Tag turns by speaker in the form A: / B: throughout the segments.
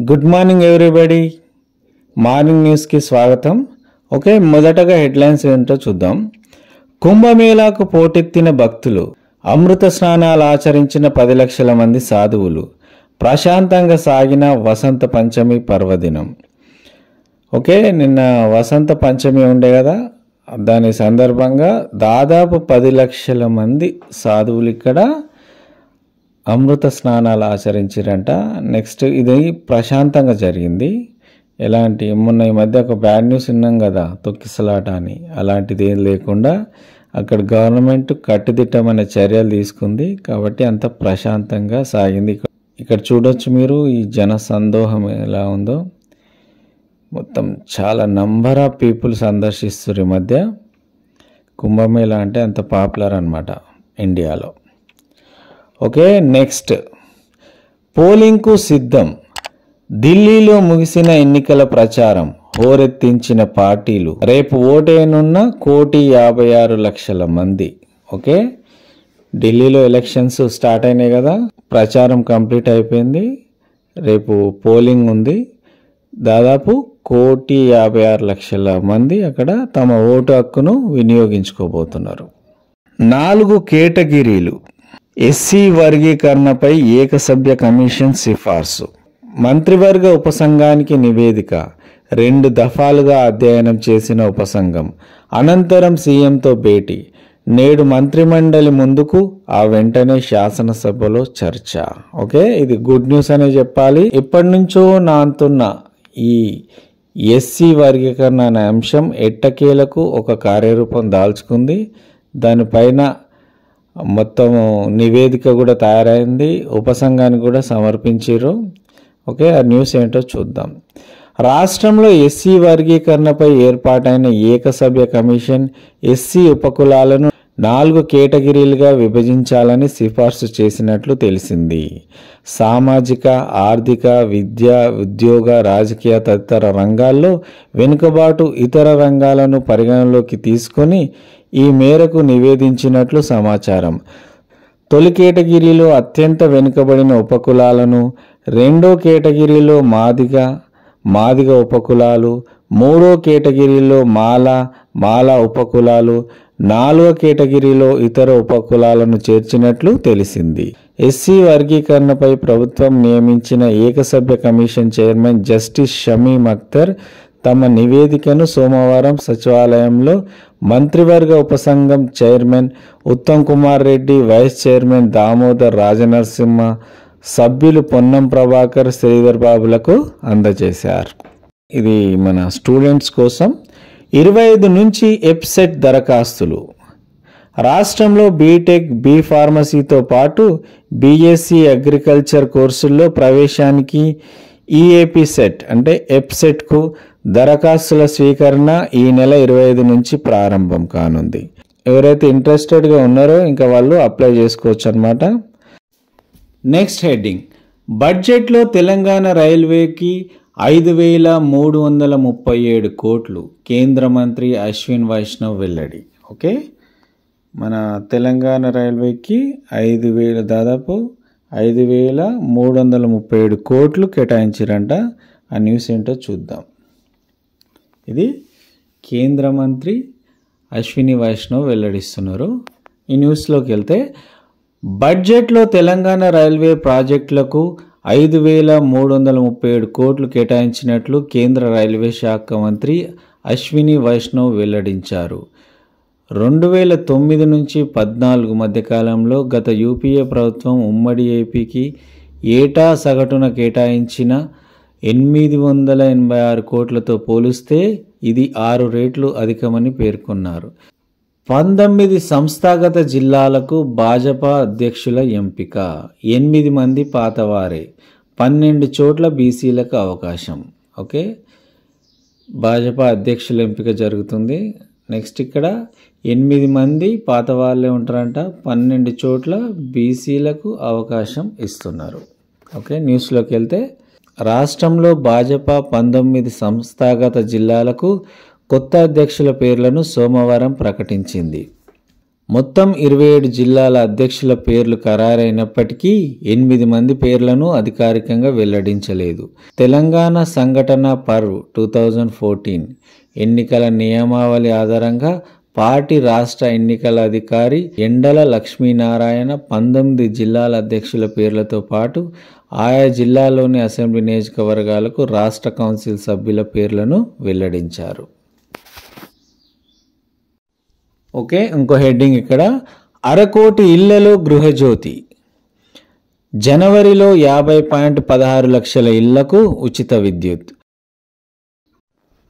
A: Good morning everybody. Morning న్యూస్కి స్వాగతం. Okay, మొదటగా హెడ్లైన్స్ ఏంటో చూద్దాం. కుంభమేళాకు పోటెత్తిన భక్తులు, అమృత స్నానాలు ఆచరించిన 10 లక్షల మంది సాధువులు, ప్రశాంతంగా సాగిన వసంత పంచమి పర్వదినం. ఓకే, నిన్న వసంత పంచమి ఉండే కదా, దాని సందర్భంగా దాదాపు 10 లక్షల మంది సాధువులు ఇక్కడ అమృత స్నానాలు ఆచరించారంట. నెక్స్ట్ ఇది ప్రశాంతంగా జరిగింది. ఎలాంటి మొన్న ఈ మధ్య ఒక బ్యాడ్ న్యూస్ విన్నాం కదా, తొక్కిసలాట అని, అలాంటిది ఏం లేకుండా అక్కడ గవర్నమెంట్ కట్టుదిట్టమైన చర్యలు తీసుకుంది కాబట్టి అంత ప్రశాంతంగా సాగింది. ఇక్కడ చూడొచ్చు మీరు ఈ జన సందోహం ఎలా ఉందో. మొత్తం చాలా నంబర్ ఆఫ్ పీపుల్ సందర్శిస్తారు ఈ మధ్య. కుంభమేళా అంటే అంత పాపులర్ అన్నమాట ఇండియాలో. ఓకే, నెక్స్ట్ పోలింగ్కు సిద్ధం. ఢిల్లీలో ముగిసిన ఎన్నికల ప్రచారం హోరెత్తించిన పార్టీలు. రేపు ఓటేనున్న 1,56,00,000 మంది. ఓకే, ఢిల్లీలో ఎలక్షన్స్ స్టార్ట్ అయినాయి కదా, ప్రచారం కంప్లీట్ అయిపోయింది. రేపు పోలింగ్ ఉంది. దాదాపు 1,56,00,000 మంది అక్కడ తమ ఓటు హక్కును వినియోగించుకోబోతున్నారు. 4 కేటగిరీలు. ఎస్సీ వర్గీకరణపై ఏకసభ్య కమిషన్ సిఫార్సు. మంత్రివర్గ ఉపసంఘానికి నివేదిక. 2 దఫాలుగా అధ్యయనం చేసిన ఉపసంఘం అనంతరం సీఎంతో భేటీ. నేడు మంత్రిమండలి ముందుకు, ఆ వెంటనే శాసనసభలో చర్చ. ఓకే, ఇది గుడ్ న్యూస్ అనే చెప్పాలి. ఎప్పటి నుంచో నాంతున్న ఈ ఎస్సీ వర్గీకరణ అనే అంశం ఎట్టకేలకు ఒక కార్యరూపం దాల్చుకుంది. దానిపైన మొత్తం నివేదిక కూడా తయారైంది, ఉపసంఘానికి కూడా సమర్పించారు. ఓకే, ఆ న్యూస్ ఏంటో చూద్దాం. రాష్ట్రంలో ఎస్సీ వర్గీకరణపై ఏర్పాటైన ఏకసభ్య కమిషన్ ఎస్సీ ఉపకులాలను 4 కేటగిరీలుగా విభజించాలని సిఫార్సు చేసినట్లు తెలిసింది. సామాజిక, ఆర్థిక, విద్య, ఉద్యోగ, రాజకీయ తదితర రంగాల్లో వెనుకబాటు ఇతర రంగాలను పరిగణలోకి తీసుకొని ఈ మేరకు నివేదించినట్లు సమాచారం. తొలి కేటగిరీలో అత్యంత వెనుకబడిన ఉపకులాలను, 2వ కేటగిరీలో మాదిగ ఉపకులాలు, 3వ కేటగిరీలో మాల ఉపకులాలు, 4వ కేటగిరీలో ఇతర ఉపకులాలను చేర్చినట్లు తెలిసింది. ఎస్సీ వర్గీకరణపై ప్రభుత్వం నియమించిన ఏకసభ్య commission chairman justice Shamim Akhtar తమ నివేదికను సోమవారం సచివాలయంలో మంత్రివర్గ ఉపసంఘం chairman Uttam Kumar Reddy, vice chairman Damodar Rajanarasimha, సభ్యులు పొన్నం ప్రభాకర్, శ్రీధర్ బాబులకు అందజేశారు. ఇది మన స్టూడెంట్స్ కోసం. 25 నుంచి ఎప్సెట్ దరఖాస్తులు. రాష్ట్రంలో బీటెక్, బీ ఫార్మసీతో పాటు బీఎస్సీ అగ్రికల్చర్ కోర్సుల్లో ప్రవేశానికి ఈఏపీ సెట్ అంటే ఎప్సెట్కు దరఖాస్తుల స్వీకరణ ఈ నెల 25 నుంచి ప్రారంభం కానుంది. ఎవరైతే ఇంట్రెస్టెడ్గా ఉన్నారో ఇంకా వాళ్ళు అప్లై చేసుకోవచ్చు అన్నమాట. Next heading. బడ్జెట్లో తెలంగాణ రైల్వేకి 5,337 కోట్లు. కేంద్ర మంత్రి అశ్విన్ వైష్ణవ్ వెల్లడి. ఓకే, మన తెలంగాణ రైల్వేకి దాదాపు 5,337 కోట్లు కేటాయించారంట. ఆ న్యూస్ ఏంటో చూద్దాం. ఇది కేంద్ర మంత్రి అశ్విని వైష్ణవ్ వెల్లడిస్తున్నారు. ఈ న్యూస్లోకి వెళ్తే, బడ్జెట్లో తెలంగాణ రైల్వే ప్రాజెక్టులకు 5,337 కోట్లు కేటాయించినట్లు కేంద్ర రైల్వే శాఖ మంత్రి అశ్విని వైష్ణవ్ వెల్లడించారు. 2009 నుంచి 14 మధ్యకాలంలో గత యూపీఏ ప్రభుత్వం ఉమ్మడి ఏపీకి ఏటా సగటున కేటాయించిన 886 కోట్లతో పోలిస్తే ఇది 6 రెట్లు అధికమని పేర్కొన్నారు. 19 సంస్థాగత జిల్లాలకు భాజపా అధ్యక్షుల ఎంపిక. 8 మంది పాతవారే, 12 చోట్ల బీసీలకు అవకాశం. ఓకే, భాజపా అధ్యక్షుల ఎంపిక జరుగుతుంది. నెక్స్ట్ ఇక్కడ 8 మంది పాత వాళ్ళే ఉంటారంట, 12 చోట్ల బీసీలకు అవకాశం ఇస్తున్నారు. ఓకే, న్యూస్లోకి వెళ్తే, రాష్ట్రంలో భాజపా 19 సంస్థాగత జిల్లాలకు కొత్త అధ్యక్షుల పేర్లను సోమవారం ప్రకటించింది. మొత్తం 27 జిల్లాల అధ్యక్షుల పేర్లు ఖరారైనప్పటికీ 8 మంది పేర్లను అధికారికంగా వెల్లడించలేదు. తెలంగాణ సంఘటన పర్వ్ 2014 ఎన్నికల నియమావళి ఆధారంగా పార్టీ రాష్ట్ర ఎన్నికల అధికారి ఎండల లక్ష్మీనారాయణ 19 జిల్లాల అధ్యక్షుల పేర్లతో పాటు ఆయా జిల్లాలోని అసెంబ్లీ నియోజకవర్గాలకు రాష్ట్ర కౌన్సిల్ సభ్యుల పేర్లను వెల్లడించారు. ఓకే, ఇంకో హెడ్డింగ్ ఇక్కడ, అరకోటి ఇళ్లలో గృహజ్యోతి. జనవరిలో 50.16 లక్షల ఇళ్లకు ఉచిత విద్యుత్.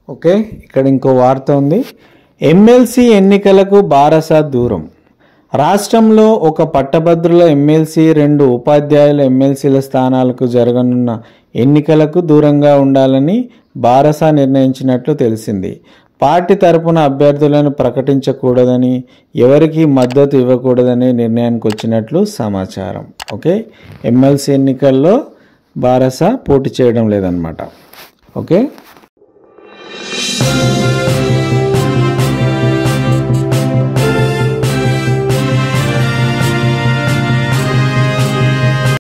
A: ఓకే, ఇక్కడ ఇంకో వార్త ఉంది. ఎమ్మెల్సీ ఎన్నికలకు బారసాత్ దూరం. రాష్ట్రంలో ఒక పట్టభద్రుల ఎమ్మెల్సీ, 2 ఉపాధ్యాయుల ఎమ్మెల్సీల స్థానాలకు జరగనున్న ఎన్నికలకు దూరంగా ఉండాలని బారసా నిర్ణయించినట్లు తెలిసింది. పార్టీ తరపున అభ్యర్థులను ప్రకటించకూడదని, ఎవరికి మద్దతు ఇవ్వకూడదనే నిర్ణయానికి వచ్చినట్లు సమాచారం. ఓకే, ఎమ్మెల్సీ ఎన్నికల్లో బారసా పోటీ చేయడం లేదన్నమాట. ఓకే.